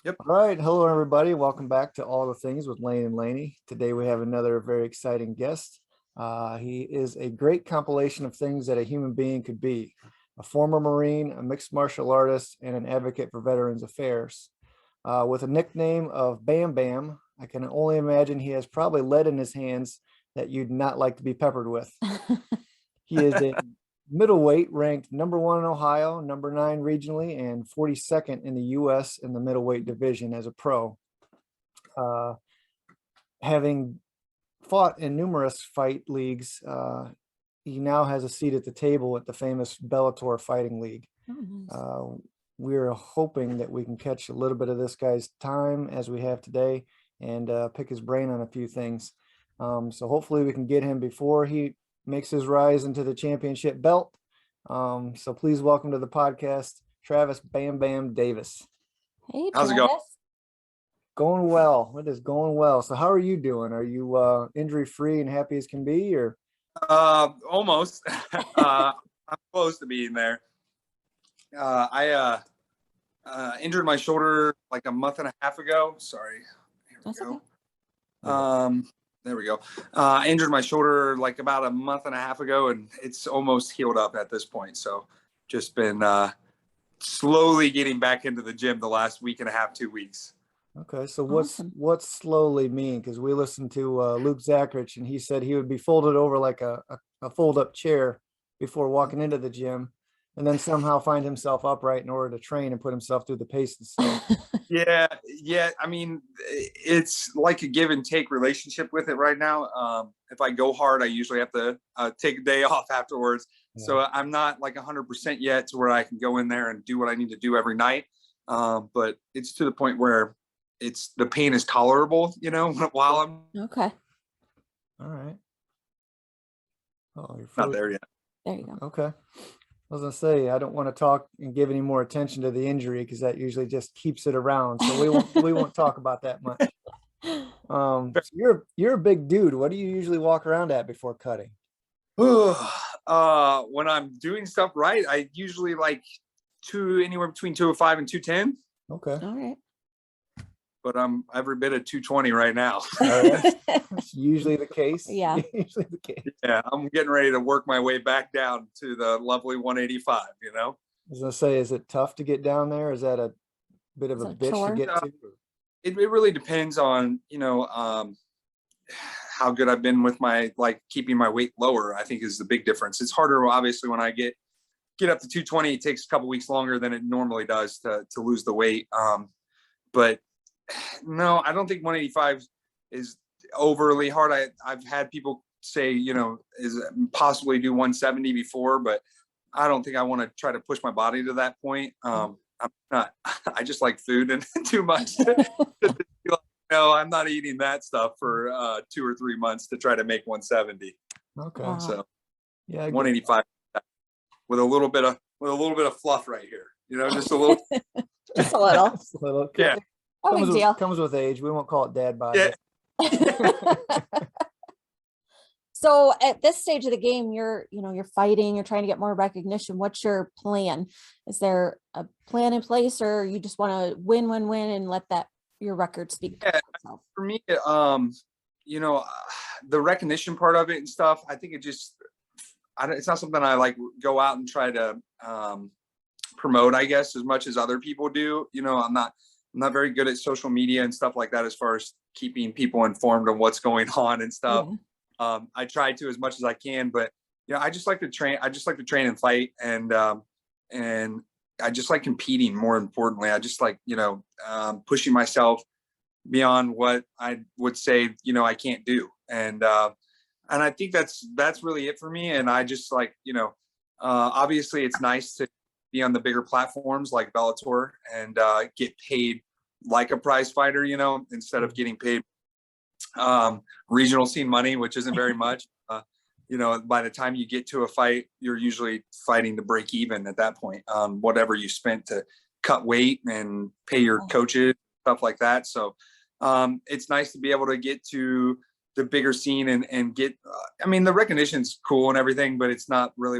Yep. All right. Hello, everybody. Welcome back to All the Things with Lane and Laney. Today we have another very exciting guest. He is a great compilation of things that a human being could be: a former Marine, a mixed martial artist, and an advocate for Veterans Affairs. With a nickname of Bam Bam, I can only imagine he has probably lead in his hands that you'd not like to be peppered with. He is a middleweight ranked #1 in Ohio, #9 regionally, and 42nd in the U.S. in the middleweight division as a pro. Having fought in numerous fight leagues, he now has a seat at the table at the famous Bellator Fighting League. Oh, nice. We're hoping that we can catch a little bit of this guy's time as we have today and pick his brain on a few things. So hopefully we can get him before he makes his rise into the championship belt. So please welcome to the podcast, Travis Bam Bam Davis. Hey, How's it Travis. going? Going well. It is going well. So how are you doing? Are you injury free and happy as can be, or? Almost. I'm close to being there. I injured my shoulder like a month and a half ago. Sorry. Here we That's go. okay. There we go. I injured my shoulder like about a month and a half ago, and it's almost healed up at this point. So just been slowly getting back into the gym the last week and a half, 2 weeks. Okay, so Awesome. what's slowly mean? Because we listened to Luke Zachrich, and he said he would be folded over like a fold-up chair before walking into the gym, and then somehow find himself upright in order to train and put himself through the paces. So Yeah. I mean, it's like a give and take relationship with it right now. If I go hard, I usually have to take a day off afterwards. Yeah. So I'm not like 100% yet to where I can go in there and do what I need to do every night. But it's to the point where the pain is tolerable, while I'm Okay. all right. Oh, you're not there yet. There you go. Okay. I was gonna say, I don't want to talk and give any more attention to the injury because that usually just keeps it around. So we won't talk about that much. So you're a big dude. What do you usually walk around at before cutting? When I'm doing stuff right, I usually like anywhere between 205 and 210. Okay. All right. But I'm every bit of 220 right now. That's usually the case. Yeah. Usually the case. Yeah, I'm getting ready to work my way back down to the lovely 185, I was gonna say, is it tough to get down there? Is that a bit of Is a it a bitch to chore? get to? It really depends on, how good I've been with my, keeping my weight lower, I think is the big difference. It's harder, obviously, when I get up to 220, it takes a couple weeks longer than it normally does to lose the weight. But no, I don't think 185 is overly hard. I've had people say, is possibly do 170 before, but I don't think I want to try to push my body to that point. I'm not, I just like food and too much. No, I'm not eating that stuff for 2 or 3 months to try to make 170. Okay. Wow. So Yeah. I get 185 with a little bit of fluff right here, just a little. Just a little. Just a little. Yeah. No big deal. Comes with age. We won't call it dad bod. Yeah. So at this stage of the game, you're fighting, you're trying to get more recognition. What's your plan? Is there a plan in place, or you just want to win and let your record speak for itself? For me, the recognition part of it and stuff, I think it's not something I like go out and try to promote, I guess, as much as other people do. I'm not very good at social media and stuff like that as far as keeping people informed on what's going on and stuff. Yeah. I try to as much as I can, but I just like to train. I just like to train and fight, and I just like competing. More importantly, I just like pushing myself beyond what I would say I can't do, and I think that's really it for me. And I just like obviously it's nice to be on the bigger platforms like Bellator and get paid like a prize fighter, instead of getting paid regional scene money, which isn't very much. By the time you get to a fight, you're usually fighting to break even at that point, whatever you spent to cut weight and pay your coaches, stuff like that. So it's nice to be able to get to the bigger scene and get, the recognition's cool and everything, but it's not really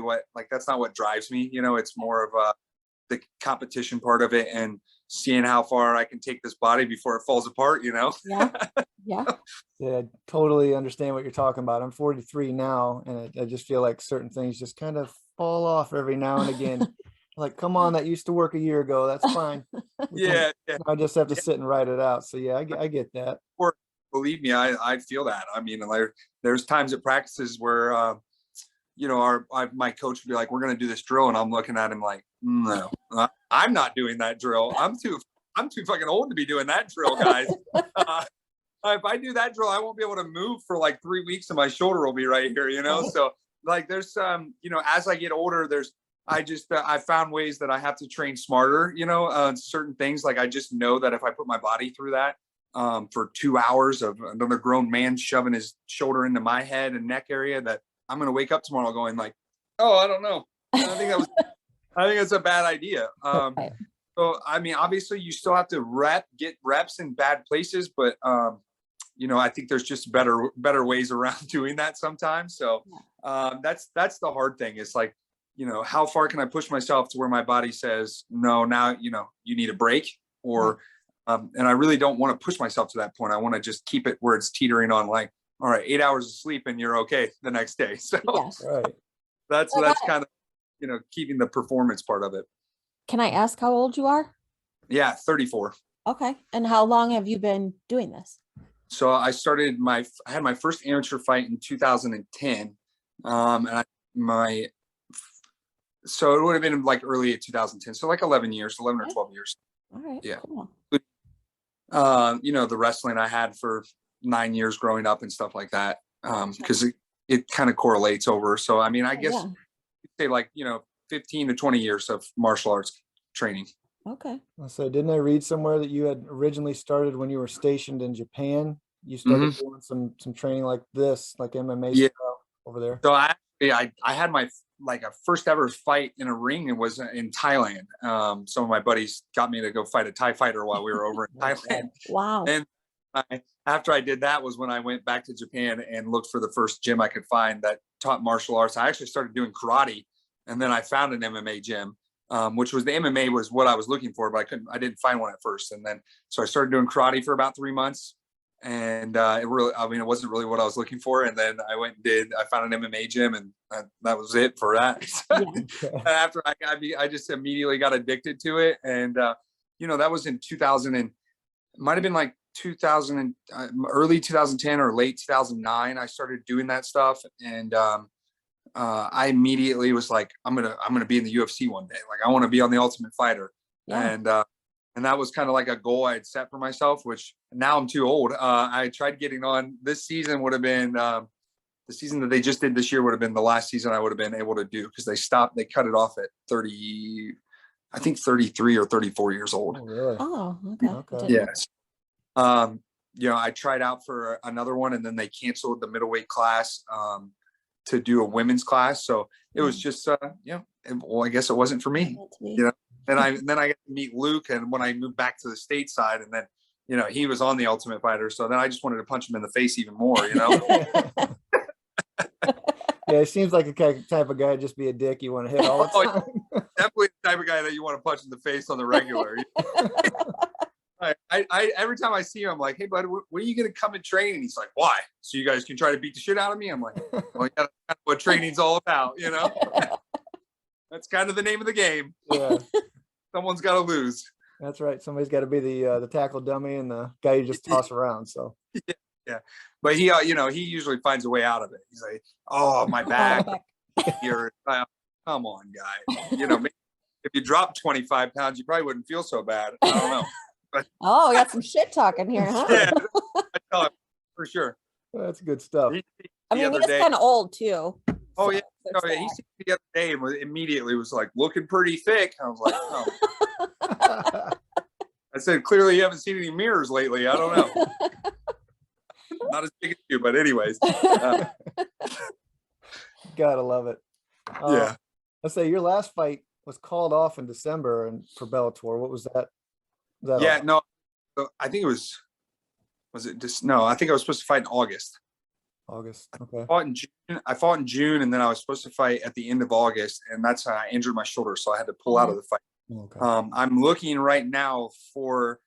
that's not what drives me. It's more of the competition part of it. And seeing how far I can take this body before it falls apart, Yeah. Yeah. Yeah, I totally understand what you're talking about. I'm 43 now, and I just feel like certain things just kind of fall off every now and again. Like, come on, that used to work a year ago. That's fine. Yeah. I just have to Yeah. sit and write it out. So yeah, I get that. Or believe me, I feel that. I mean, like, there's times at practices where, my coach would be like, we're going to do this drill. And I'm looking at him like, no, I'm not doing that drill. I'm too fucking old to be doing that drill, guys. If I do that drill, I won't be able to move for like 3 weeks and my shoulder will be right here, So like, there's as I get older, I found ways that I have to train smarter, certain things. Like, I just know that if I put my body through that for 2 hours of another grown man shoving his shoulder into my head and neck area, that I'm going to wake up tomorrow going like, oh, I don't know. I think it's a bad idea. Right. So, I mean, obviously you still have to get reps in bad places, but I think there's just better ways around doing that sometimes. So that's the hard thing. It's like, how far can I push myself to where my body says, no, now, you need a break, or, and I really don't want to push myself to that point. I want to just keep it where it's teetering on like, all right, 8 hours of sleep and you're okay the next day. So Yes. Right. that's kind of, keeping the performance part of it. Can I ask how old you are? Yeah. 34. Okay. And how long have you been doing this? So I had my first amateur fight in 2010. So it would have been like early 2010. So like 11 or 12 years. All right. Yeah. Cool. The wrestling I had for 9 years growing up and stuff like that. Cause it kind of correlates over. So, I mean, I guess you'd say like, 15 to 20 years of martial arts training. Okay. So didn't I read somewhere that you had originally started when you were stationed in Japan? You started doing some training like this, like MMA style over there. So I had my a first ever fight in a ring. It was in Thailand. Some of my buddies got me to go fight a Thai fighter while we were over in Thailand. Wow. And after I did that was when I went back to Japan and looked for the first gym I could find that taught martial arts. I actually started doing karate, and then I found an MMA gym. Which was the MMA was what I was looking for, but I didn't find one at first. And then, so I started doing karate for about 3 months, and it wasn't really what I was looking for. And then I found an MMA gym, and that was it for that. After I just immediately got addicted to it. And, that was in 2000 and might've been like 2000 and early 2010 or late 2009. I started doing that stuff. And, I immediately was like, I'm gonna be in the UFC one day. Like, I want to be on the Ultimate Fighter. Yeah. And that was kind of like a goal I had set for myself, which now I'm too old. I tried getting on. This season would have been the season that they just did this year would have been the last season I would have been able to do, because they cut it off at 33 or 34 years old. Oh, really? Oh, okay. Yes. I tried out for another one, and then they canceled the middleweight class. To do a women's class. So it was just, well, I guess it wasn't for me, and then I got to meet Luke. And when I moved back to the stateside, and then, he was on the Ultimate Fighter. So then I just wanted to punch him in the face even more, Yeah, it seems like a type of guy, just be a dick you want to hit all the time. Definitely the type of guy that you want to punch in the face on the regular. I every time I see him, I'm like, hey, bud, when are you going to come and train? And he's like, why? So you guys can try to beat the shit out of me? I'm like, well, that's kind of what training's all about, That's kind of the name of the game. Yeah. Someone's got to lose. That's right. Somebody's got to be the tackle dummy and the guy you just toss around. So yeah. But he usually finds a way out of it. He's like, oh, my back. Here, come on, guy. If you drop 25 pounds, you probably wouldn't feel so bad. I don't know. Oh, we got some shit talking here, huh? Yeah, I tell him, for sure. That's good stuff. I mean, he's kind of old too. Oh, yeah. He seen me the other day and immediately was like, looking pretty thick. I was like, oh. I said, clearly you haven't seen any mirrors lately. I don't know. Not as big as you, but anyways. Gotta love it. Yeah. Let's say your last fight was called off in December and for Bellator. What was that? Yeah, no, I think it was it just, no, I think I was supposed to fight in August. Okay. I fought in June, and then I was supposed to fight at the end of August, and that's how I injured my shoulder. So I had to pull out of the fight Okay. I'm looking right now for,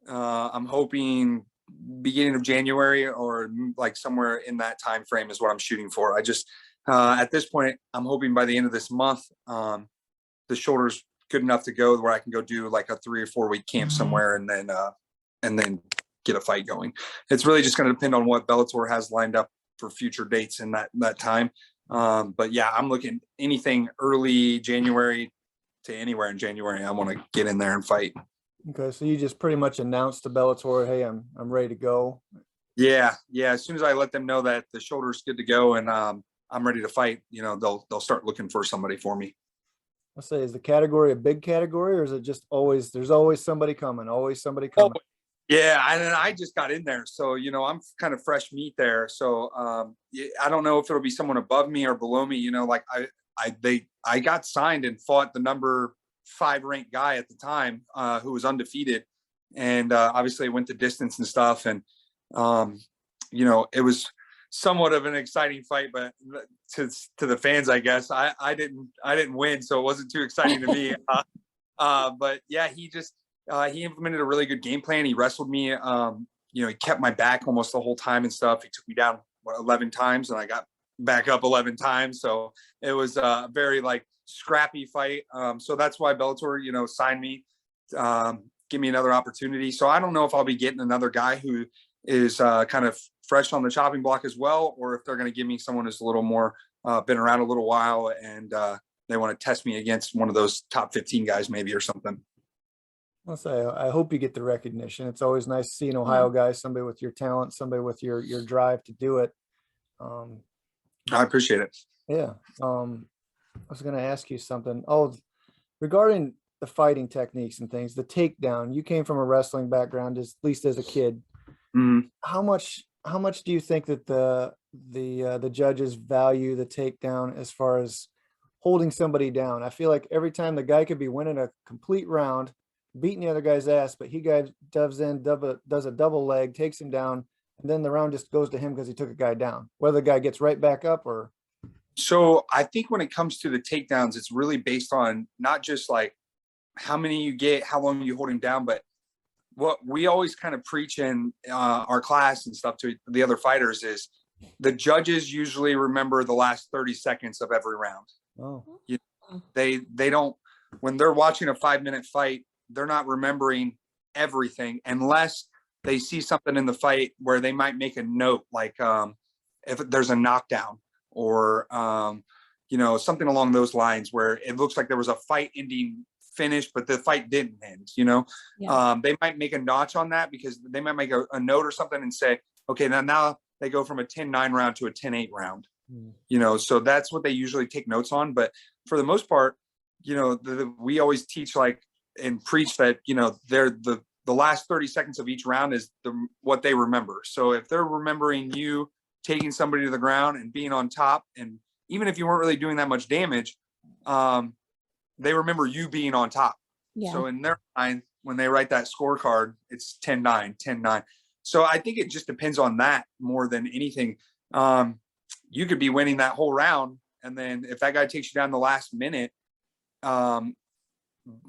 I'm hoping beginning of January or like somewhere in that time frame is what I'm shooting for. I just, at this point, I'm hoping by the end of this month, the shoulder's good enough to go where I can go do like a 3 or 4 week camp somewhere and then get a fight going. It's really just going to depend on what Bellator has lined up for future dates in that time. But yeah, I'm looking anything early January to anywhere in January. I want to get in there and fight. Okay, so you just pretty much announced to Bellator, hey, I'm ready to go. Yeah. As soon as I let them know that the shoulder's good to go and I'm ready to fight, they'll start looking for somebody for me. Let's say, is the category a big category, or is it just always there's always somebody coming? Oh, yeah, I just got in there, so I'm kind of fresh meat there. So I don't know if it'll be someone above me or below me. Like I got signed and fought the number 5 ranked guy at the time who was undefeated, and obviously went the distance and stuff. And it was somewhat of an exciting fight, but to the fans, I guess I didn't win, so it wasn't too exciting to me. But yeah, he implemented a really good game plan. He wrestled me. He kept my back almost the whole time and stuff. He took me down 11 times and I got back up 11 times. So it was a very scrappy fight. So that's why Bellator, signed me, give me another opportunity. So I don't know if I'll be getting another guy who is kind of fresh on the chopping block as well, or if they're going to give me someone who's a little more been around a little while and they want to test me against one of those top 15 guys maybe or something. I'll say, I hope you get the recognition. It's always nice to see an Ohio guy, somebody with your talent, somebody with your drive to do it. I appreciate it. Yeah. I was going to ask you something. Regarding the fighting techniques and things, the takedown, you came from a wrestling background, at least as a kid. Mm-hmm. How much do you think that the judges value the takedown as far as holding somebody down? I feel like every time the guy could be winning a complete round, beating the other guy's ass, but does a double leg, takes him down, and then the round just goes to him because he took a guy down, whether the guy gets right back up or. So I think when it comes to the takedowns, it's really based on not just how many you get, how long you hold him down, but what we always kind of preach in our class and stuff to the other fighters is the judges usually remember the last 30 seconds of every round. Oh. They don't, when they're watching a 5-minute fight, they're not remembering everything unless they see something in the fight where they might make a note, if there's a knockdown or, something along those lines where it looks like there was a fight ending finish, but the fight didn't end, Yeah. They might make a notch on that because they might make a note or something and say, okay, now they go from a 10-9 round to a 10-8 round, so that's what they usually take notes on. But for the most part, we always teach and preach that, they're the last 30 seconds of each round is what they remember. So if they're remembering you taking somebody to the ground and being on top, and even if you weren't really doing that much damage, they remember you being on top. Yeah. So in their mind, when they write that scorecard, it's 10-9, 10-9. So I think it just depends on that more than anything. You could be winning that whole round, and then if that guy takes you down the last minute,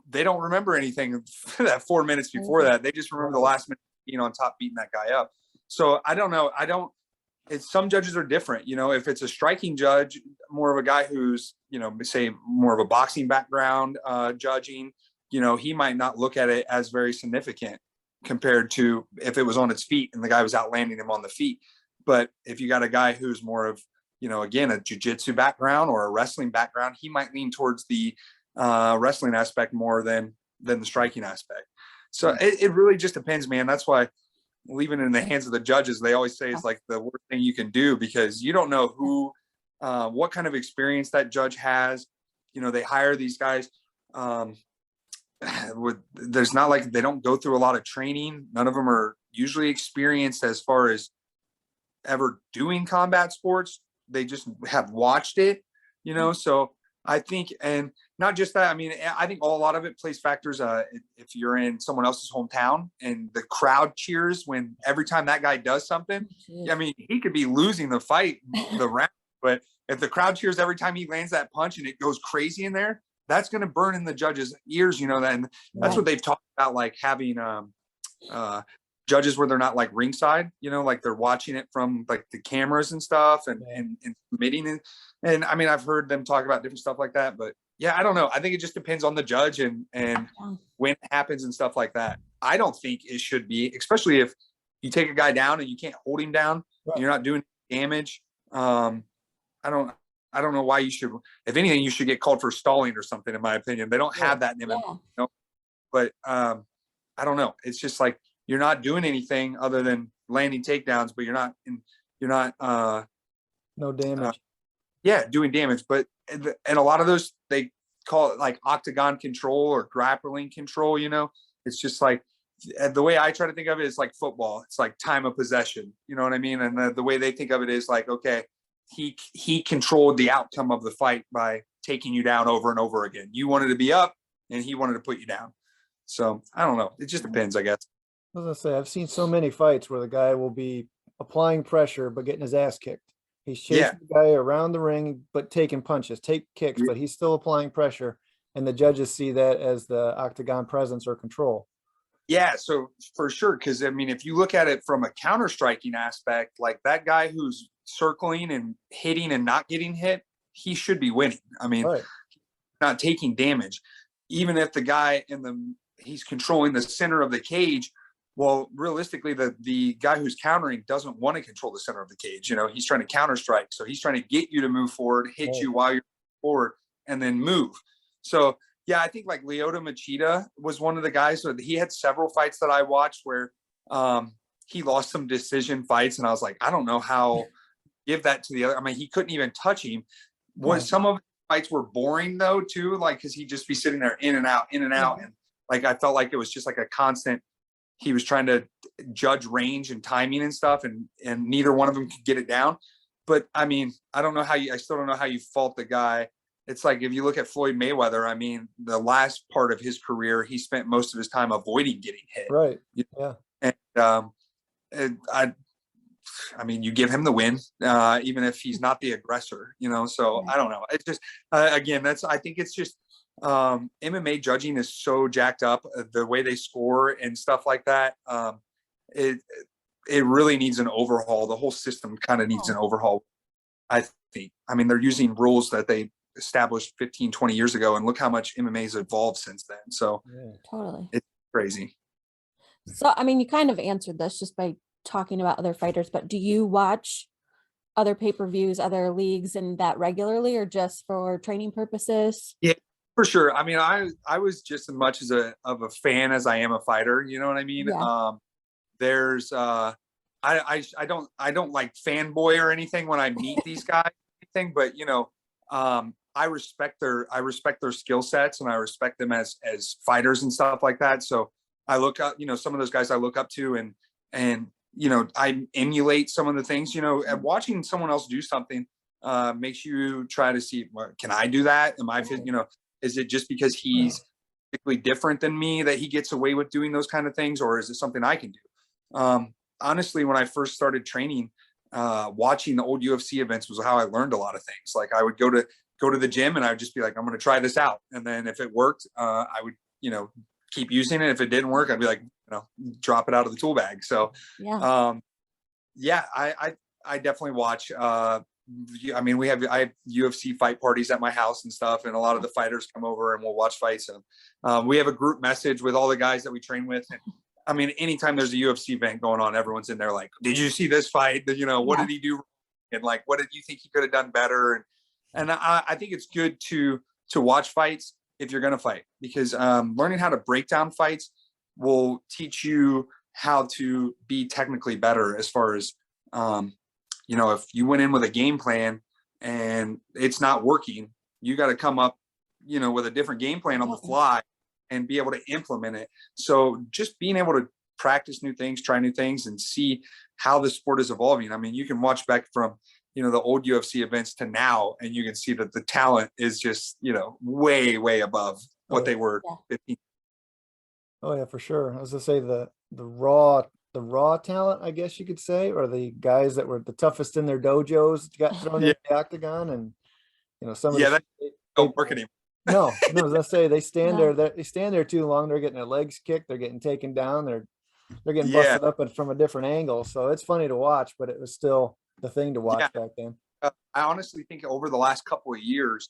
they don't remember anything that 4 minutes before that. They just remember the last minute being on top, beating that guy up. So I don't know. Some judges are different. If it's a striking judge, more of a guy who's, say more of a boxing background judging, he might not look at it as very significant compared to if it was on its feet and the guy was outlanding him on the feet. But if you got a guy who's more of, again, a jiu-jitsu background or a wrestling background, he might lean towards the wrestling aspect more than the striking aspect. So it really just depends, man. That's why leaving it in the hands of the judges, they always say it's the worst thing you can do, because you don't know what kind of experience that judge has. They hire these guys. There's not they don't go through a lot of training. None of them are usually experienced as far as ever doing combat sports. They just have watched it, so I think, and not just that, I think a lot of it plays factors. If you're in someone else's hometown and the crowd cheers when every time that guy does something, he could be losing the fight, the round, but if the crowd cheers every time he lands that punch and it goes crazy in there, that's going to burn in the judges' ears, you know, and that's what they've talked about, like having judges where they're not like ringside, you know, like they're watching it from like the cameras and stuff and submitting it. And I mean, I've heard them talk about different stuff like that, but yeah, I don't know. I think it just depends on the judge and when it happens and stuff like that. I don't think it should be, especially if you take a guy down and you can't hold him down, and you're not doing damage. I don't know why you should. If anything, you should get called for stalling or something. In my opinion, they don't have that in MMA, you know? But I don't know. It's just like you're not doing anything other than landing takedowns, but you're not no damage. Doing damage. But and a lot of those, they call it like octagon control or grappling control. You know, it's just like the way I try to think of it is like football. It's like time of possession. You know what I mean? And the way they think of it is like, okay, he controlled the outcome of the fight by taking you down over and over again. You wanted to be up and he wanted to put you down. So I don't know. It just depends, I guess. I was gonna say, I've seen so many fights where the guy will be applying pressure but getting his ass kicked. He's chasing the guy around the ring but taking punches, take kicks, but he's still applying pressure, and the judges see that as the octagon presence or control. Yeah, so for sure, because I mean, if you look at it from a counter striking aspect, like that guy who's circling and hitting and not getting hit, he should be winning. I mean, not taking damage, even if the guy he's controlling the center of the cage. Well, realistically, the guy who's countering doesn't want to control the center of the cage. You know, he's trying to counter strike, so he's trying to get you to move forward, hit you while you're forward, and then move. So yeah, I think like Lyoto Machida was one of the guys. So he had several fights that I watched where he lost some decision fights, and I was like, I don't know how give that to the other. I mean, he couldn't even touch him. Some of the fights were boring though too, like because he'd just be sitting there in and out, and like I felt like it was just like a constant. He was trying to judge range and timing and stuff, and neither one of them could get it down. But I mean, I still don't know how you fault the guy. It's like if you look at Floyd Mayweather, I mean, the last part of his career, he spent most of his time avoiding getting hit. Right. Yeah. And I mean, you give him the win, even if he's not the aggressor, you know? So I don't know. It's just, again, I think it's just, MMA judging is so jacked up, the way they score and stuff like that. It really needs an overhaul. The whole system kind of needs an overhaul, I think. I mean, they're using rules that they established 15, 20 years ago, and look how much MMA has evolved since then. So totally, it's crazy. So, I mean, you kind of answered this just by talking about other fighters, but do you watch other pay-per-views, other leagues and that regularly, or just for training purposes? Yeah, for sure. I mean, I was just as much of a fan as I am a fighter, you know what I mean? There's I don't like fanboy or anything when I meet these guys, but you know, I respect their skill sets, and I respect them as fighters and stuff like that. So I look up, you know, some of those guys I look up to, and you know, I emulate some of the things, you know, and watching someone else do something makes you try to see, well, can I do that? Am I, you know, is it just because he's particularly different than me that he gets away with doing those kind of things, or is it something I can do? Honestly, when I first started training, watching the old UFC events was how I learned a lot of things. Like I would go to the gym and I would just be like, I'm going to try this out. And then if it worked, I would, you know, keep using it. If it didn't work, I'd be like, you know, drop it out of the tool bag. So, I definitely watch, I mean, I have UFC fight parties at my house and stuff, and a lot of the fighters come over and we'll watch fights. And we have a group message with all the guys that we train with. And I mean, anytime there's a UFC event going on, everyone's in there like, did you see this fight? You know, what did he do? And like, what did you think he could have done better? And I think it's good to watch fights if you're going to fight, because learning how to break down fights will teach you how to be technically better. As far as, you know, if you went in with a game plan and it's not working, you got to come up, you know, with a different game plan on the fly and be able to implement it. So just being able to practice new things, try new things, and see how the sport is evolving. I mean, you can watch back from, you know, the old UFC events to now, and you can see that the talent is just, you know, way, way above what they were 15. Oh yeah, for sure. I was gonna say the raw talent, I guess you could say, or the guys that were the toughest in their dojos got thrown in the octagon, and you know, some of don't work anymore. No, as I say, they stand No. there, they stand there too long. They're getting their legs kicked. They're getting taken down. They're getting Yeah, busted up from a different angle. So it's funny to watch, but it was still the thing to watch yeah. back then. I honestly think over the last couple of years,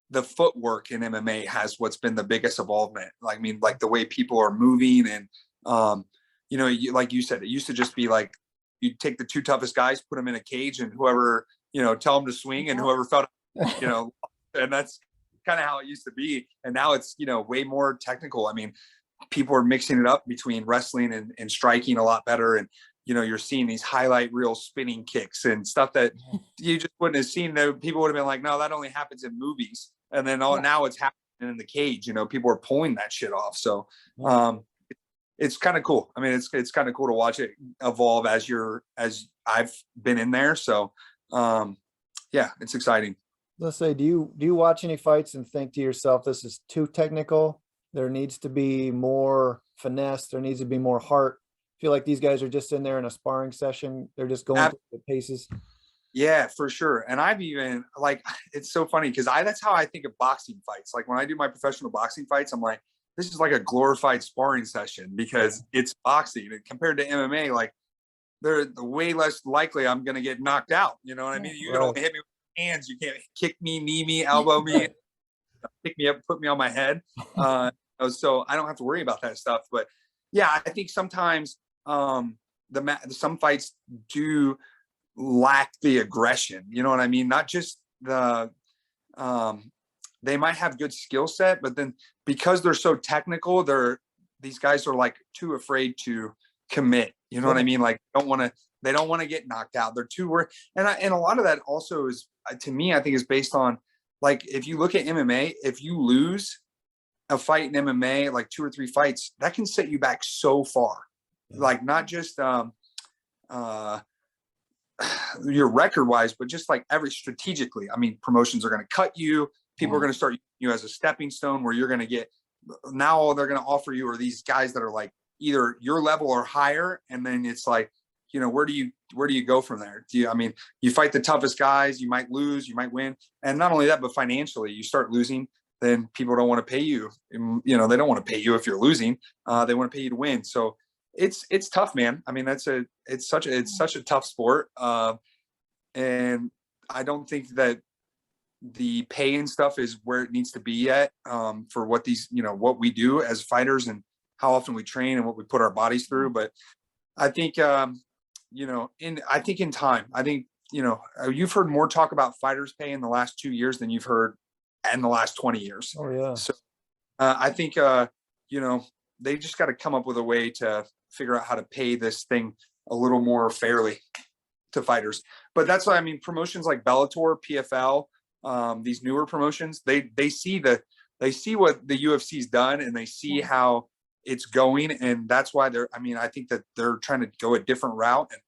the footwork in MMA has what's been the biggest involvement. Like, I mean, like the way people are moving and, like you said, it used to just be like, you take the two toughest guys, put them in a cage and whoever, tell them to swing and whoever felt, and that's kind of how it used to be. And now it's, way more technical. I mean, people are mixing it up between wrestling and striking a lot better. And, you're seeing these highlight reel spinning kicks and stuff that you just wouldn't have seen. People would have been like, no, that only happens in movies. And then now it's happening in the cage. People are pulling that shit off. So it's kind of cool. I mean, it's kind of cool to watch it evolve as I've been in there. So it's exciting. Let's say, do you watch any fights and think to yourself, this is too technical? There needs to be more finesse. There needs to be more heart. Feel like these guys are just in there in a sparring session. They're just going through the paces. Yeah, for sure. And I've even it's so funny because that's how I think of boxing fights. Like when I do my professional boxing fights, I'm like, this is like a glorified sparring session because it's boxing. And compared to MMA, like they're way less likely I'm going to get knocked out. You know what I mean? You can only hit me with hands. You can't kick me, knee me, elbow me, pick me up, put me on my head. So I don't have to worry about that stuff. But yeah, I think sometimes some fights do lack the aggression. You know what I mean? Not just they might have good skill set, but then because they're so technical, these guys are like too afraid to commit. You know what I mean? Like they don't want to get knocked out. They're too worried. And a lot of that also is, to me, I think is based on, like, if you look at MMA, if you lose a fight in MMA, like 2 or 3 fights, that can set you back so far. Like not just your record wise, but just like strategically. I mean, promotions are going to cut you. People are going to start you as a stepping stone where you're going to get, now all they're going to offer you are these guys that are like either your level or higher. And then it's like, where do you go from there? You fight the toughest guys, you might lose, you might win. And not only that, but financially you start losing, then people don't want to pay you. They don't want to pay you if you're losing. They want to pay you to win. So it's tough, man. I mean, it's such a tough sport. And I don't think that the pay and stuff is where it needs to be yet, for what what we do as fighters and how often we train and what we put our bodies through. But I think, in time, you've heard more talk about fighters pay in the last 2 years than you've heard in the last 20 years. Oh yeah. So I think, they just got to come up with a way to figure out how to pay this thing a little more fairly to fighters. But that's why, I mean, promotions like Bellator, PFL, these newer promotions, they see what the UFC's done and they see how it's going. And that's why I think that they're trying to go a different route. And,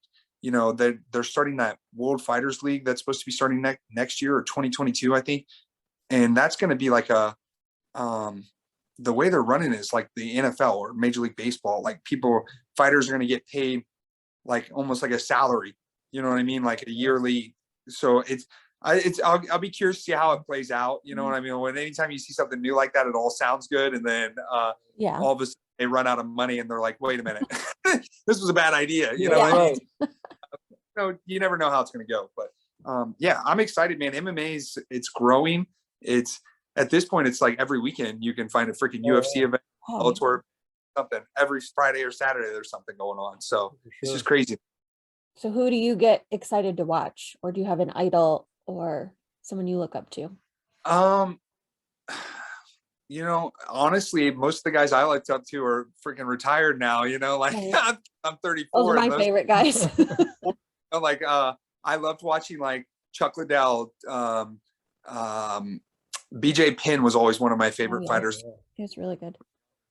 they're starting that World Fighters League that's supposed to be starting next year or 2022, I think. And that's going to be like the way they're running is like the NFL or Major League Baseball. Like fighters are going to get paid like almost like a salary, you know what I mean? Like a yearly. So I'll be curious to see how it plays out. You know what I mean? When anytime you see something new like that, it all sounds good. And then all of a sudden they run out of money and they're like, wait a minute, this was a bad idea. You know what I mean? So you never know how it's going to go. But I'm excited, man. MMA it's growing. It's at this point, it's like every weekend you can find a freaking UFC event, Bellator, something. Every Friday or Saturday there's something going on. So it's just crazy. So who do you get excited to watch, or do you have an idol or someone you look up to? Honestly, most of the guys I looked up to are freaking retired now. I'm 34. Those are my favorite guys. I loved watching like Chuck Liddell. BJ Penn was always one of my favorite fighters. He was really good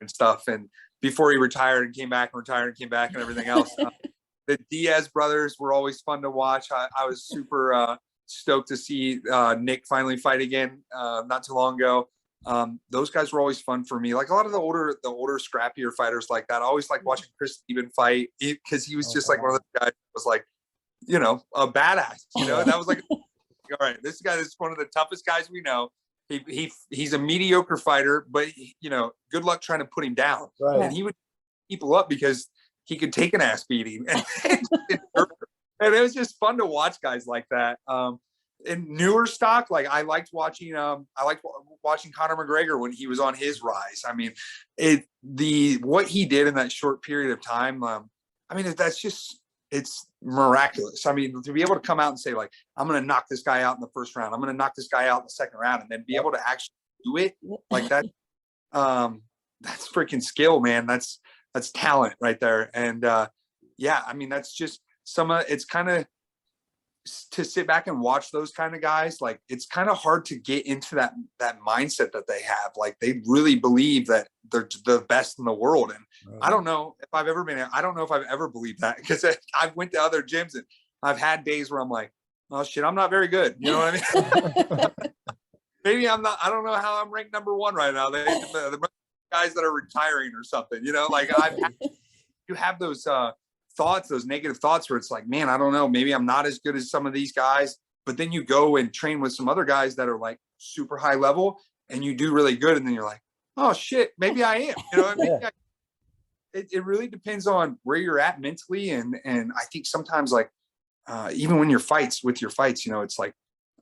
and stuff. And before he retired and came back and retired and came back and everything else, the Diaz brothers were always fun to watch. I was super stoked to see Nick finally fight again not too long ago. Those guys were always fun for me. Like a lot of the older scrappier fighters like that. I always like watching Chris Steven fight because he was just like one of the guys that was like, a badass. That was like, all right, this guy is one of the toughest guys we know. he's a mediocre fighter, but you know, good luck trying to put him down. Right. And he would keep people up because he could take an ass beating. And it was just fun to watch guys like that. In newer stock, like I liked watching Conor McGregor when he was on his rise. I mean, what he did in that short period of time. I mean, it's miraculous. I mean, to be able to come out and say like, I'm going to knock this guy out in the first round, I'm going to knock this guy out in the second round, and then be able to actually do it like that. That's freaking skill, man. That's talent right there. And yeah, I mean, that's just it's kind of, to sit back and watch those kind of guys, like it's kind of hard to get into that mindset that they have. Like they really believe that they're the best in the world. And I don't know if I've ever believed that, because I went to other gyms and I've had days where I'm like, oh shit, I'm not very good. You know what I mean? Maybe I'm not, I don't know how I'm ranked number one right now. The guys that are retiring or something, you know, like you have those, thoughts, those negative thoughts where it's like, man, I don't know, maybe I'm not as good as some of these guys. But then you go and train with some other guys that are like super high level and you do really good, and then you're like, oh shit, maybe I am, you know what I mean? It really depends on where you're at mentally. And I think sometimes like even when with your fights, you know, it's like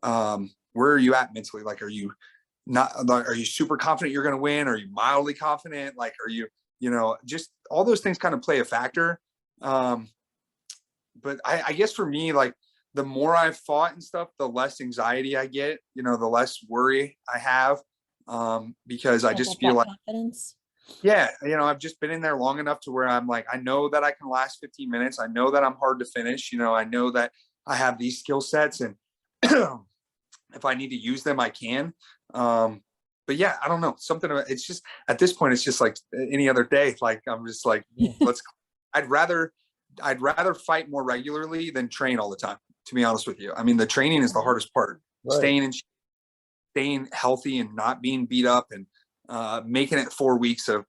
where are you at mentally? Like, are you super confident you're going to win? Are you mildly confident? Like, are you know, just all those things kind of play a factor. But I guess for me, like the more I've fought and stuff, the less anxiety I get, you know, the less worry I have. Because I just feel like confidence. Yeah, you know, I've just been in there long enough to where I'm like, I know that I can last 15 minutes. I know that I'm hard to finish. You know, I know that I have these skill sets, and if I need to use them, I can. But yeah, I don't know, it's just, at this point, it's just like any other day. Like, I'm just like, I'd rather fight more regularly than train all the time, to be honest with you. I mean, the training is the hardest part. Right. Staying healthy and not being beat up, and making it 4 weeks of,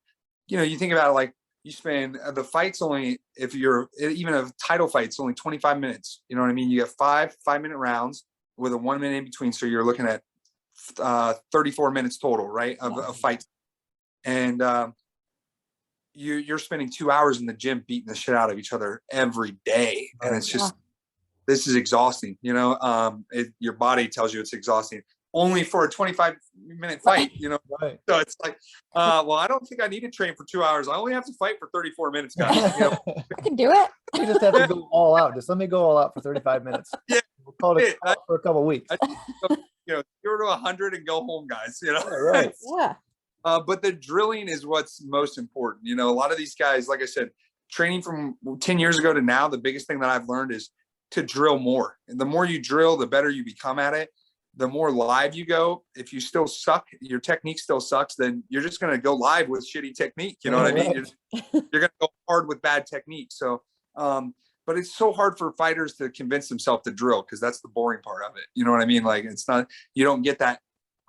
you know, you think about it, like you spend the fights only, if you're even a title fight, it's only 25 minutes. You know what I mean? You get 5-minute rounds with a 1 minute in between. So you're looking at 34 minutes total, right? Of fights. And you're spending 2 hours in the gym beating the shit out of each other every day. And it's just, this is exhausting, you know. Your body tells you it's exhausting only for a 25-minute fight, you know. Right. So it's like, well, I don't think I need to train for 2 hours. I only have to fight for 34 minutes, guys. You know? I can do it. You just have to go all out. Just let me go all out for 35 minutes. Yeah, we'll call it for a couple of weeks. You know, 0 to 100 and go home, guys. You know, right? Yeah. But the drilling is what's most important. You know, a lot of these guys, like I said, training from 10 years ago to now, the biggest thing that I've learned is to drill more. And the more you drill, the better you become at it. The more live you go. If you still suck, your technique still sucks, then you're just going to go live with shitty technique. You know what I mean? You're going to go hard with bad technique. So, but it's so hard for fighters to convince themselves to drill, because that's the boring part of it. You know what I mean? Like, it's not, you don't get that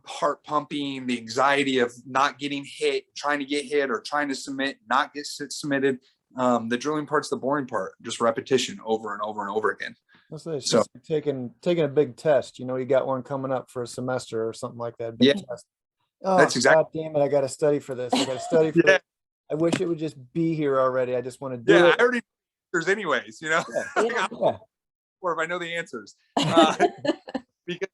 heart pumping, the anxiety of not getting hit, trying to get hit, or trying to submit, not get submitted. The drilling part's the boring part, just repetition over and over and over again. It's just like taking a big test. You know, you got one coming up for a semester or something like that. Big test. Oh, that's exactly. God damn it! I got to study for this. I got to study for this. I wish it would just be here already. I just want to do it. I already know there's anyways. You know, or if I know the answers, because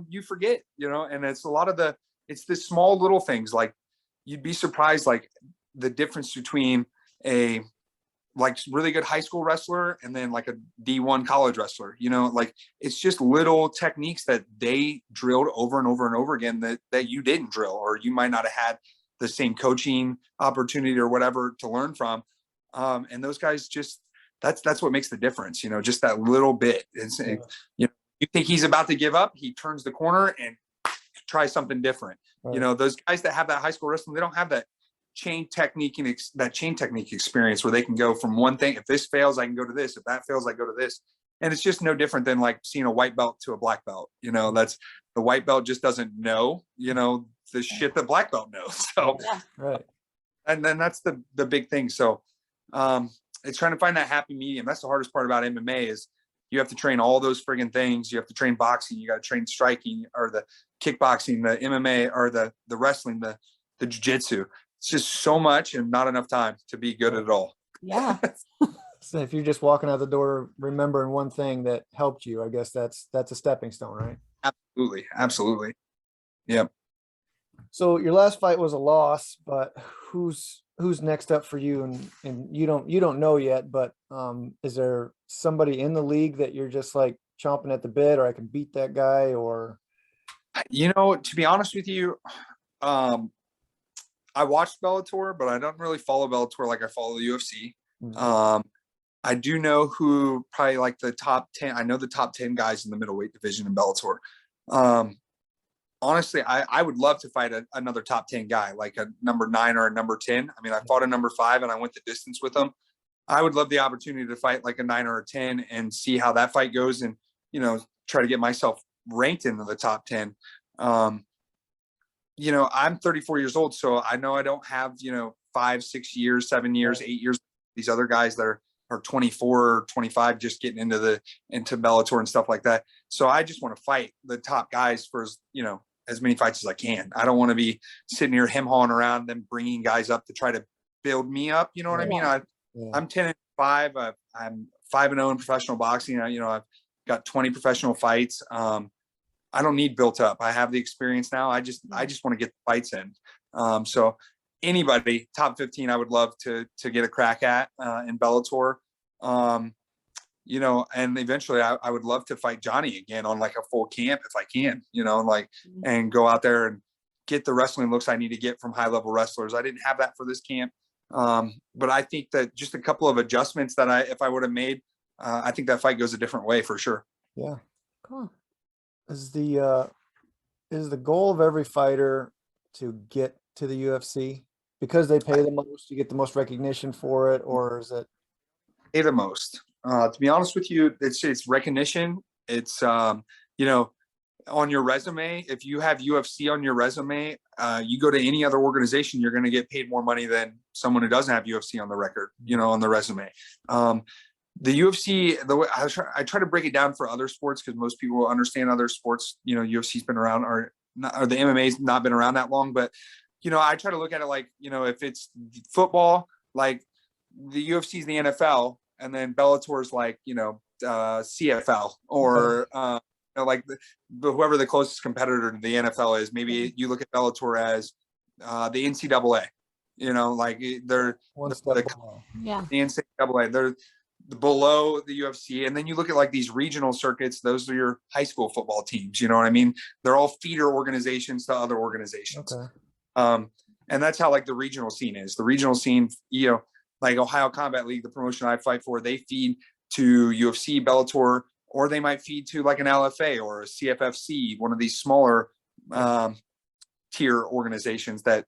you forget. You know, and it's a lot of it's the small little things. Like, you'd be surprised, like the difference between a really good high school wrestler and then like a D1 college wrestler. You know, like, it's just little techniques that they drilled over and over and over again that you didn't drill, or you might not have had the same coaching opportunity or whatever to learn from. And those guys just, that's what makes the difference, you know, just that little bit. You know, you think he's about to give up, he turns the corner and tries something different. Right. You know, those guys that have that high school wrestling, they don't have that chain technique and that chain technique experience where they can go from one thing. If this fails, I can go to this. If that fails, I go to this. And it's just no different than like seeing a white belt to a black belt. You know, that's, the white belt just doesn't know, you know, the shit that black belt knows. So, right. And then that's the big thing. So, it's trying to find that happy medium. That's the hardest part about MMA, is you have to train all those friggin' things. You have to train boxing. You got to train striking, or kickboxing, the MMA, or the wrestling, the jiu-jitsu. It's just so much and not enough time to be good at it all. Yeah. So if you're just walking out the door remembering one thing that helped you, I guess that's a stepping stone, right? Absolutely. Absolutely. Yep. So your last fight was a loss, but who's next up for you? And you don't know yet, but is there somebody in the league that you're just like chomping at the bit, or I can beat that guy? Or, You know, to be honest with you, I watched Bellator, but I don't really follow Bellator like I follow the UFC. I do know who probably like the top 10. I know the top 10 guys in the middleweight division in Bellator. Honestly, I would love to fight another top 10 guy, like a number 9 or a number 10. I mean, I fought a number 5 and I went the distance with him. I would love the opportunity to fight like a 9 or a 10 and see how that fight goes, and, you know, try to get myself ranked into the top 10. You know, I'm 34 years old, so I know I don't have, you know, 5, 6 years, 7 years, 8 years. These other guys that are 24 or 25, just getting into Bellator and stuff like that. So I just want to fight the top guys for, you know, as many fights as I can. I don't want to be sitting here him-hawing around, them bringing guys up to try to build me up. You know what I mean? I'm 10-5. I'm 5-0 in professional boxing. You know, I've got 20 professional fights. I don't need built up. I have the experience now. I just want to get the fights in. So anybody top 15, I would love to get a crack at in Bellator. You know, and eventually I would love to fight Johnny again on like a full camp if I can, you know, like, and go out there and get the wrestling looks I need to get from high level wrestlers. I didn't have that for this camp. But I think that just a couple of adjustments that if I would have made, I think that fight goes a different way for sure. Yeah. Cool. Is the goal of every fighter to get to the UFC because they pay the most, you get the most recognition for it, or is it pay the most? To be honest with you, it's recognition. It's you know, on your resume, if you have UFC on your resume, you go to any other organization, you're going to get paid more money than someone who doesn't have UFC on the record, you know, on the resume. The UFC, the way I try to break it down for other sports, because most people understand other sports. You know, UFC's been around, or the MMA's not been around that long, but, you know, I try to look at it like, you know, if it's football, like the UFC's the NFL, and then Bellator's like, you know, CFL, or you know, like whoever the closest competitor to the NFL is. Maybe you look at Bellator as the NCAA. You know, like they're the NCAA. They're below the UFC, and then you look at like these regional circuits. Those are your high school football teams. You know what I mean? They're all feeder organizations to other organizations. Okay. And that's how like the regional scene is. The regional scene, you know, like Ohio Combat League, the promotion I fight for, they feed to UFC, Bellator, or they might feed to like an LFA or a CFFC, one of these smaller tier organizations that,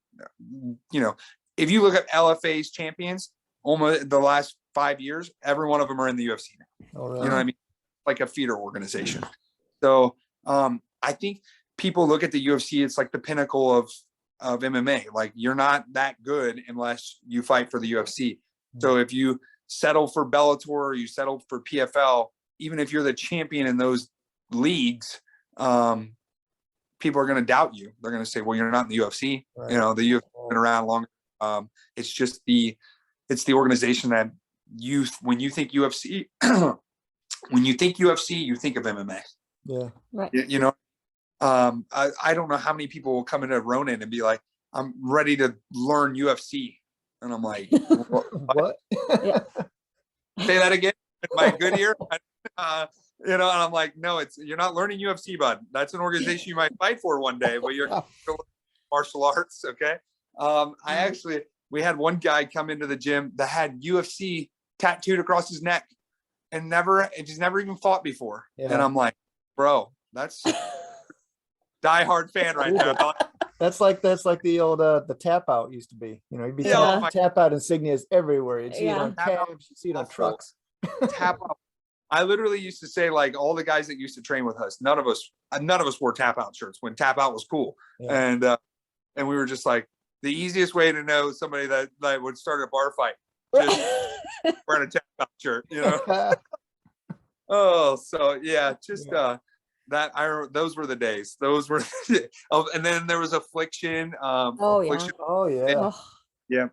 you know, if you look at LFA's champions, almost the last 5 years, every one of them are in the UFC now. Oh, really? You know what I mean? Like a feeder organization. So I think people look at the UFC, it's like the pinnacle of MMA. Like, you're not that good unless you fight for the UFC. So if you settle for Bellator or you settle for PFL, even if you're the champion in those leagues, people are going to doubt you. They're going to say, well, you're not in the UFC. Right. You know, the UFC has been around longer. It's just it's the organization that when you think UFC, you think of MMA. Yeah. Right. You know, I don't know how many people will come into Ronin and be like, I'm ready to learn UFC. And I'm like, what? Yeah. Say that again. Am I good here? You know, and I'm like, no, you're not learning UFC, bud. That's an organization you might fight for one day, but you're martial arts. Okay. We had one guy come into the gym that had UFC tattooed across his neck and he's never even fought before. Yeah. And I'm like, bro, that's diehard fan right there. That's like the old the tap out used to be. You know, you'd be tap out insignias everywhere. You'd see it on cabs, you see it on trucks. Tap out. I literally used to say, like, all the guys that used to train with us, none of us wore tap out shirts when tap out was cool. Yeah. And we were just like, the easiest way to know somebody that would start a bar fight, just wearing a tap out shirt, you know? Oh, so yeah, just those were the days. Those were, oh, and then there was Affliction. Oh, yeah. Affliction, Oh yeah. Ugh. yeah.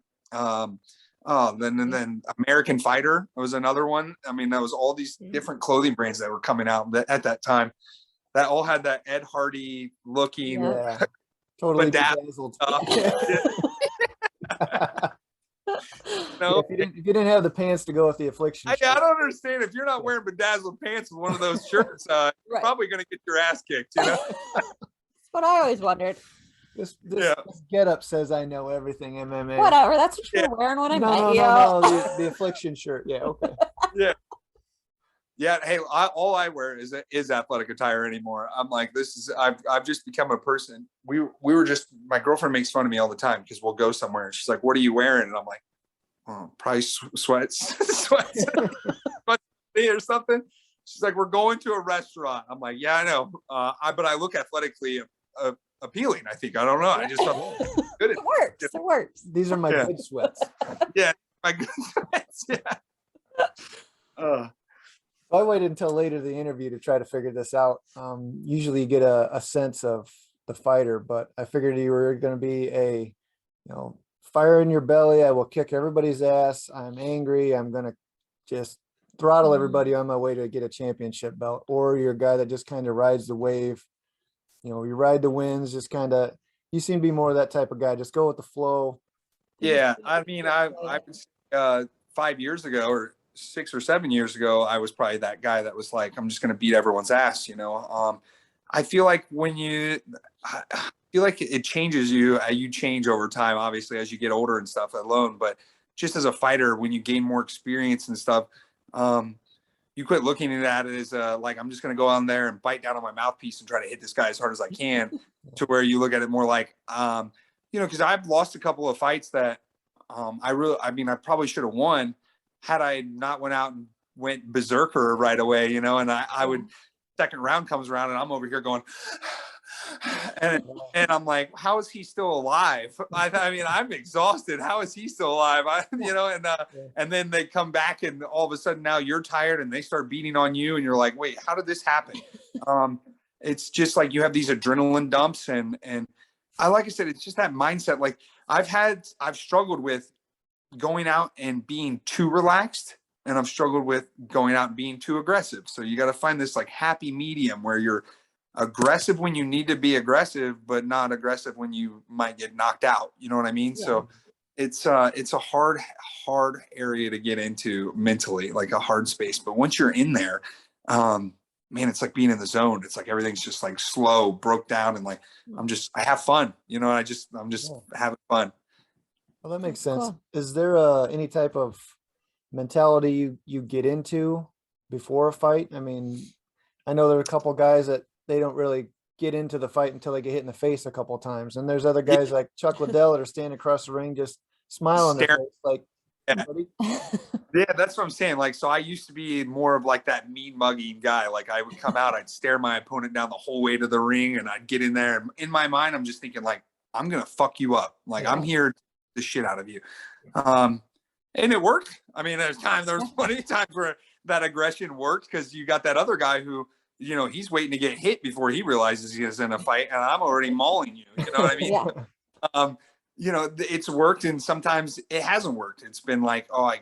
Then American Fighter was another one. I mean, that was all these different clothing brands that were coming out at that time. That all had that Ed Hardy looking, Yeah. Totally bedazzled. stuff. Yeah, if you didn't have the pants to go with the Affliction I shirt. don't understand, if you're not wearing bedazzled pants with one of those shirts, you're Right. probably going to get your ass kicked, you know? That's what I always wondered. This Yeah. get up says I know everything MMA. Whatever. That's what you were wearing when I met you. No, the Affliction shirt. Yeah, okay. Yeah. Hey, all I wear is athletic attire anymore. I'm like, I've just become a person. We were just, my girlfriend makes fun of me all the time because we'll go somewhere and she's like, what are you wearing? And I'm like, oh, probably sweats or something. She's like, we're going to a restaurant. I'm like, yeah, I know. But I look athletically appealing, I think. I don't know. I just thought good. It works. It works. These are my good sweats. Yeah, my good sweats. Yeah. So I waited until later the interview to try to figure this out. Usually you get a sense of the fighter, but I figured you were going to be a, fire in your belly. I will kick everybody's ass. I'm angry. I'm going to just throttle everybody on my way to get a championship belt. Or you're a guy that just kind of rides the wave. You ride the winds, just kind of, you seem to be more of that type of guy. Just go with the flow. Yeah. I mean, I 5 years ago or 6 or 7 years ago, I was probably that guy that was like, I'm just going to beat everyone's ass. I feel like it changes you. You change over time, obviously, as you get older and stuff alone. But just as a fighter, when you gain more experience and stuff, you quit looking at it as like, I'm just going to go on there and bite down on my mouthpiece and try to hit this guy as hard as I can, to where you look at it more like, because I've lost a couple of fights that I probably should have won had I not went out and went berserker right away, and I would, second round comes around and I'm over here going, and I'm like, how is he still alive? I mean, I'm exhausted. How is he still alive? And then they come back and all of a sudden now you're tired and they start beating on you and you're like, wait, how did this happen? It's just like you have these adrenaline dumps and like I said, it's just that mindset. Like I've struggled with going out and being too relaxed, and I've struggled with going out and being too aggressive. So you got to find this like happy medium where you're aggressive when you need to be aggressive, but not aggressive when you might get knocked out. You know what I mean? Yeah. So it's a hard area to get into mentally, like a hard space. But once you're in there, man, it's like being in the zone. It's like everything's just like slow, broke down, and like I have fun. I'm just having fun. Well, that makes sense. Cool. Is there any type of mentality you get into before a fight? I mean, I know there are a couple guys that they don't really get into the fight until they get hit in the face a couple of times, and there's other guys like Chuck Liddell that are standing across the ring just smiling their face like, yeah, that's what I'm saying. Like, so I used to be more of like that mean mugging guy. Like I would come out, I'd stare my opponent down the whole way to the ring, and I'd get in there, and in my mind I'm just thinking like, I'm gonna fuck you up. Like I'm here the shit out of you. And it worked. I mean, there's plenty of times where that aggression worked, because you got that other guy who, he's waiting to get hit before he realizes he's in a fight, and I'm already mauling you. You know what I mean? It's worked, and sometimes it hasn't worked. It's been like, I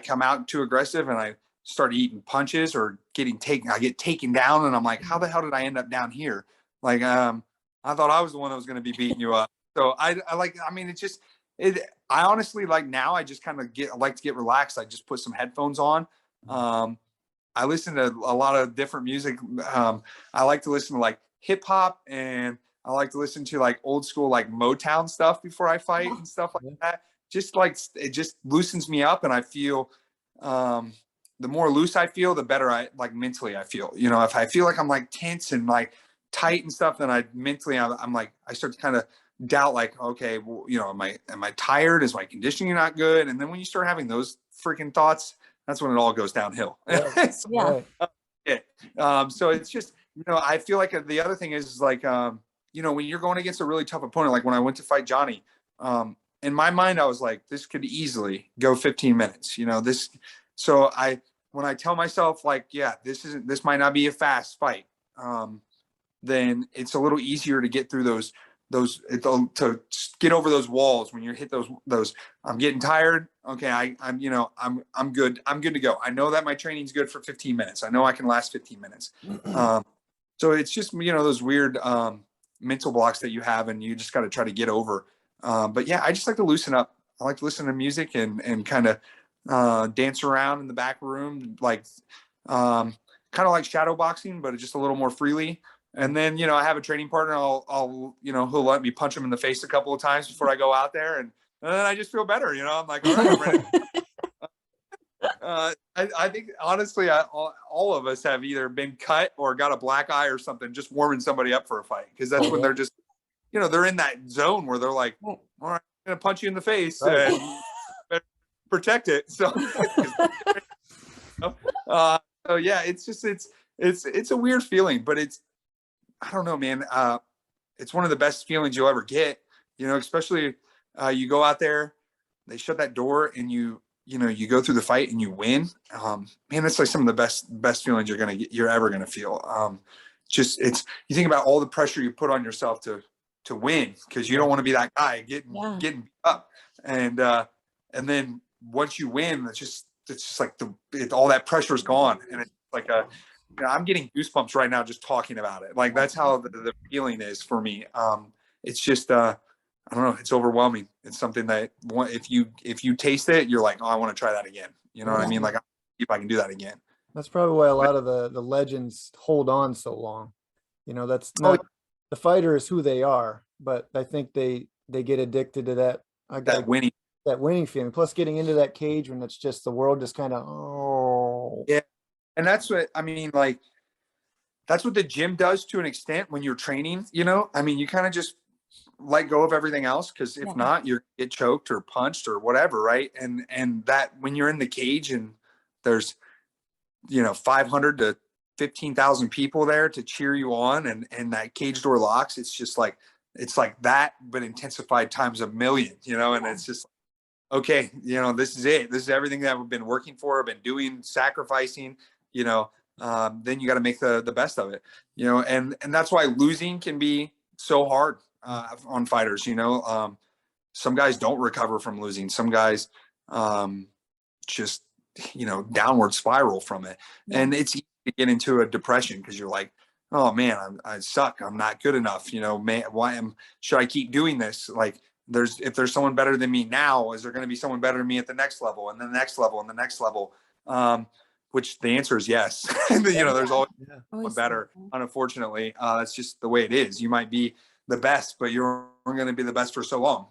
come out too aggressive and I start eating punches or I get taken down, and I'm like, how the hell did I end up down here? Like, I thought I was the one that was going to be beating you up. So I honestly, like, now I just kind of like to get relaxed. I just put some headphones on. I listen to a lot of different music. I like to listen to like hip hop, and I like to listen to like old school, like Motown stuff before I fight and stuff like that. Just like, it just loosens me up, and I feel, the more loose I feel, the better mentally I feel. If I feel like I'm like tense and like tight and stuff, then I'm like, I start to kind of doubt, like, okay, well, am I tired? Is my conditioning not good? And then when you start having those freaking thoughts, that's when it all goes downhill. So it's just, I feel like the other thing is like, when you're going against a really tough opponent, like when I went to fight Johnny, in my mind, I was like, this could easily go 15 minutes, when I tell myself like, yeah, this might not be a fast fight. then it's a little easier to get through to get over those walls when you hit those. I'm getting tired. Okay, I'm good. I'm good to go. I know that my training's good for 15 minutes. I know I can last 15 minutes. So it's just, those weird mental blocks that you have, and you just got to try to get over. But yeah, I just like to loosen up. I like to listen to music and kind of dance around in the back room, like kind of like shadow boxing, but just a little more freely. And then, I have a training partner. I'll he'll let me punch him in the face a couple of times before I go out there, and then I just feel better. I'm like, all right, I'm ready. I think honestly, all of us have either been cut or got a black eye or something, just warming somebody up for a fight, because that's when they're just, they're in that zone where they're like, all right, I'm gonna punch you in the face and protect it. So, so yeah, it's just it's a weird feeling, but I don't know, man. It's one of the best feelings you'll ever get. Especially you go out there, they shut that door, and you go through the fight and you win. Man, that's like some of the best feelings you're ever gonna feel. You think about all the pressure you put on yourself to win, because you don't want to be that guy getting beat up, and then once you win, it's just like all that pressure is gone, and it's like I'm getting goosebumps right now just talking about it. Like, that's how the feeling is for me. It's just I don't know. It's overwhelming. It's something that if you taste it, you're like, oh, I want to try that again. You know what I mean? Like, if I can do that again. That's probably why a lot of the legends hold on so long. That's not the fighter is who they are, but I think they get addicted to that winning feeling. Plus, getting into that cage when it's just the world just kind of yeah. And that's what I mean. Like, that's what the gym does to an extent when you're training. I mean, you kind of just let go of everything else, because if not, you get choked or punched or whatever, right? And that when you're in the cage and there's 500 to 15,000 people there to cheer you on, and that cage door locks, it's just like that, but intensified times a million. And it's just okay, this is it. This is everything that we've been working for, I've been doing, sacrificing. Then you got to make the best of it. And that's why losing can be so hard on fighters. Some guys don't recover from losing. Some guys just downward spiral from it, and it's easy to get into a depression because you're like, oh man, I suck. I'm not good enough. Man, should I keep doing this? Like, if there's someone better than me now, is there going to be someone better than me at the next level, and the next level, and the next level? Which the answer is yes. There's always one better. Unfortunately, that's just the way it is. You might be the best, but you're going to be the best for so long.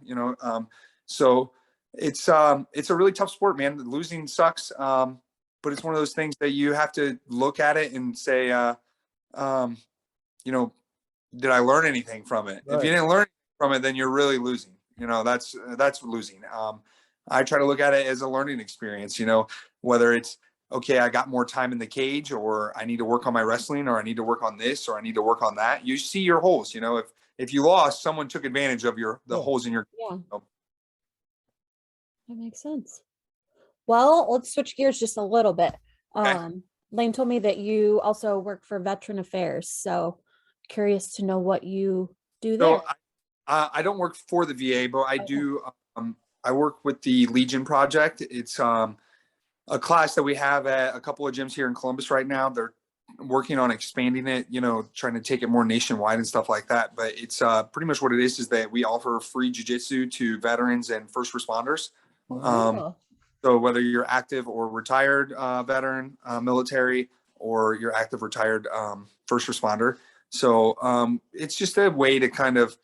So it's a really tough sport, man. Losing sucks, but it's one of those things that you have to look at it and say, did I learn anything from it? Right. If you didn't learn from it, then you're really losing. That's losing. I try to look at it as a learning experience. Whether it's okay, I got more time in the cage, or I need to work on my wrestling, or I need to work on this, or I need to work on that. You see your holes. If you lost, someone took advantage of the holes in your. Yeah. That makes sense. Well, let's switch gears just a little bit. Okay. Lane told me that you also work for Veteran Affairs, so curious to know what you do there. So I don't work for the VA, but I do. I work with the Legion Project. It's a class that we have at a couple of gyms here in Columbus right now. They're working on expanding it, trying to take it more nationwide and stuff like that. But it's pretty much what it is that we offer free jiu-jitsu to veterans and first responders. So whether you're active or retired veteran, military, or you're active, retired first responder. So it's just a way to kind of,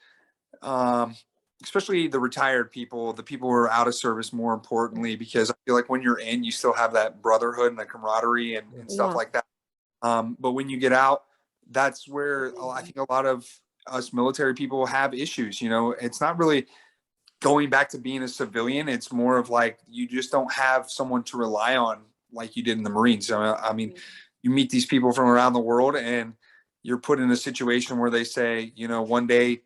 especially the retired people, the people who are out of service, more importantly, because I feel like when you're in, you still have that brotherhood and the camaraderie and stuff like that. But when you get out, that's where I think a lot of us military people have issues. It's not really going back to being a civilian. It's more of like, you just don't have someone to rely on like you did in the Marines. I mean, you meet these people from around the world, and you're put in a situation where they say, one day,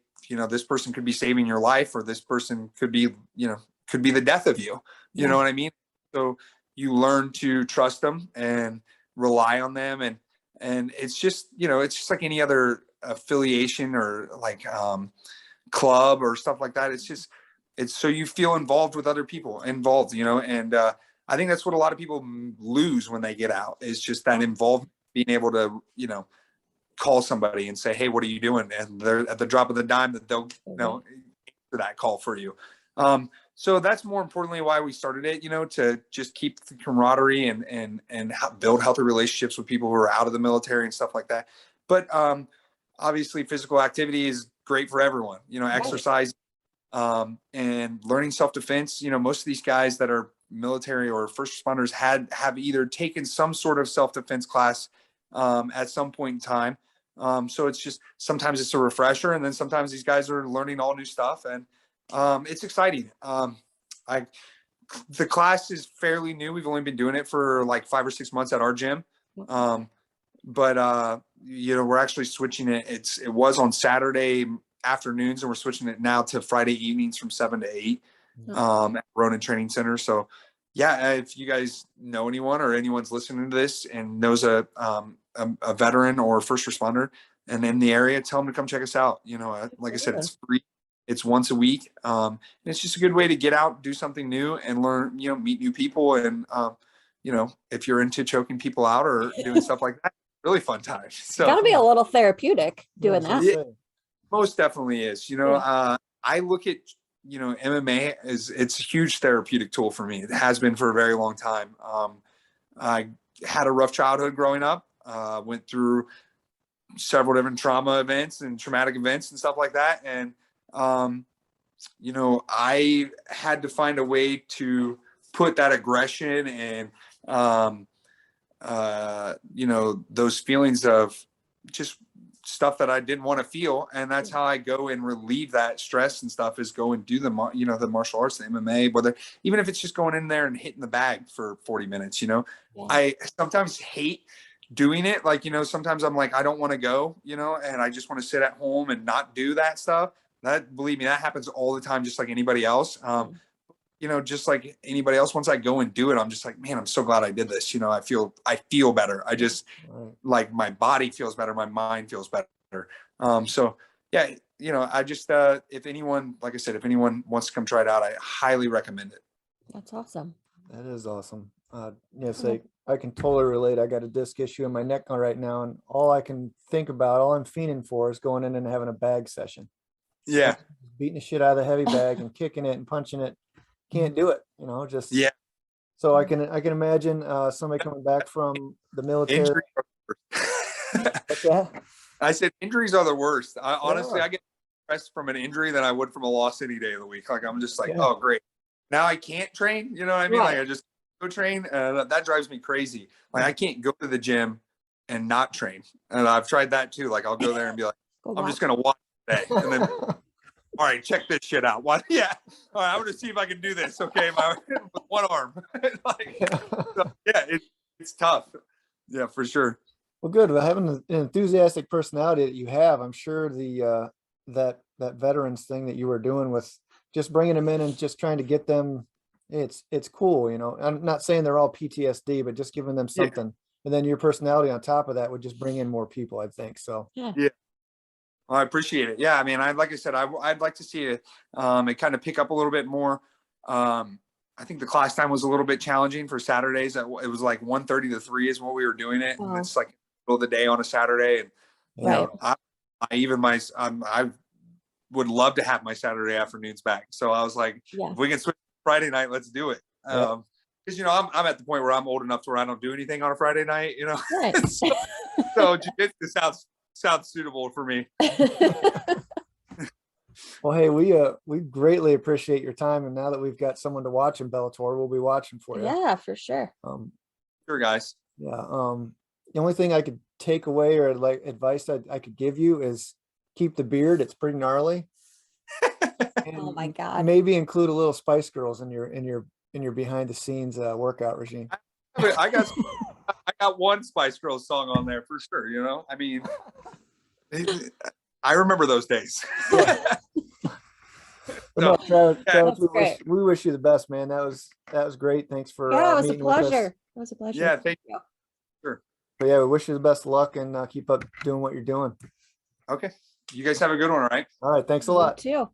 this person could be saving your life, or this person could be the death of you. You know what I mean? So you learn to trust them and rely on them. And it's just, it's just like any other affiliation or like club or stuff like that. It's so you feel involved with other people involved, and I think that's what a lot of people lose when they get out, is just that involvement, being able to, call somebody and say, hey, what are you doing? And they're at the drop of the dime that they'll, answer that call for you. So that's more importantly why we started it, to just keep the camaraderie and build healthy relationships with people who are out of the military and stuff like that. But obviously physical activity is great for everyone, exercise and learning self-defense. Most of these guys that are military or first responders have either taken some sort of self-defense class at some point in time. So it's just, sometimes it's a refresher, and then sometimes these guys are learning all new stuff, and it's exciting. The class is fairly new. We've only been doing it for like 5 or 6 months at our gym. But we're actually switching it. It was on Saturday afternoons, and we're switching it now to Friday evenings from 7 to 8 at Ronan Training Center. So yeah, if you guys know anyone or anyone's listening to this and knows a veteran or first responder and in the area, tell them to come check us out. Like I said, it's free. It's once a week. And it's just a good way to get out, do something new, and learn, meet new people. And, if you're into choking people out or doing stuff like that, really fun time. So gotta be a little therapeutic doing that. Yeah, most definitely is. I look at, MMA it's a huge therapeutic tool for me. It has been for a very long time. I had a rough childhood growing up, went through several different trauma events and traumatic events and stuff like that. And, I had to find a way to put that aggression and, those feelings of just stuff that I didn't want to feel. And that's how I go and relieve that stress and stuff, is go and do the martial arts, the MMA, whether, even if it's just going in there and hitting the bag for 40 minutes, I sometimes hate doing it. Like, sometimes I'm like, I don't want to go, and I just want to sit at home and not do that stuff. That, believe me, that happens all the time, just like anybody else. Just like anybody else, once I go and do it, I'm just like, man, I'm so glad I did this. I feel better. I just like, my body feels better. My mind feels better. So yeah, I just, if anyone, like I said, if anyone wants to come try it out, I highly recommend it. That's awesome. That is awesome. I can totally relate. I got a disc issue in my neck right now, and all I can think about, all I'm fiending for, is going in and having a bag session. Yeah. Beating the shit out of the heavy bag and kicking it and punching it. Can't do it, just. Yeah. So I can imagine somebody coming back from the military. What's that? I said injuries are the worst. Honestly, I get stressed from an injury than I would from a loss any day of the week. Like, I'm just like, oh, great. Now I can't train. You know what I mean? Like, I just go train. That drives me crazy. Like, I can't go to the gym and not train. And I've tried that too. Like, I'll go there and be like, I'm just going to watch today. And then, all right, check this shit out. What? Yeah. All right, I'm going to see if I can do this. Okay. With one arm. It's tough. Yeah, for sure. Well, good. Well, having an enthusiastic personality that you have, I'm sure that veterans thing that you were doing with just bringing them in and just trying to get them, it's cool. I'm not saying they're all PTSD, but just giving them something. And then your personality on top of that would just bring in more people, I think. So yeah. Well, I appreciate it. Yeah, I mean, like I said, I'd like to see it kind of pick up a little bit more. I think the class time was a little bit challenging for Saturdays. It was like 1:30 to 3 is what we were doing it. And it's like middle of the day on a Saturday. And I would love to have my Saturday afternoons back. So I was like, if we can switch Friday night, let's do it. Because I'm at the point where I'm old enough to where I don't do anything on a Friday night. Right. so jiu-jitsu sounds suitable for me. Well, hey, we greatly appreciate your time, and now that we've got someone to watch in Bellator, we'll be watching for you. Yeah, for sure. Sure, guys. Yeah. The only thing I could take away, or like advice I could give you, is keep the beard. It's pretty gnarly. Oh my God. Maybe include a little Spice Girls in your behind the scenes workout regime. I got one Spice Girls song on there for sure. I mean, I remember those days. No, Travis, we wish you the best, man. That was great. Thanks for it was a meeting with us. pleasure. It was a pleasure. Yeah, thank you. Sure. But yeah, we wish you the best of luck and keep up doing what you're doing. Okay. You guys have a good one, all right? All right. Thanks a You lot. too.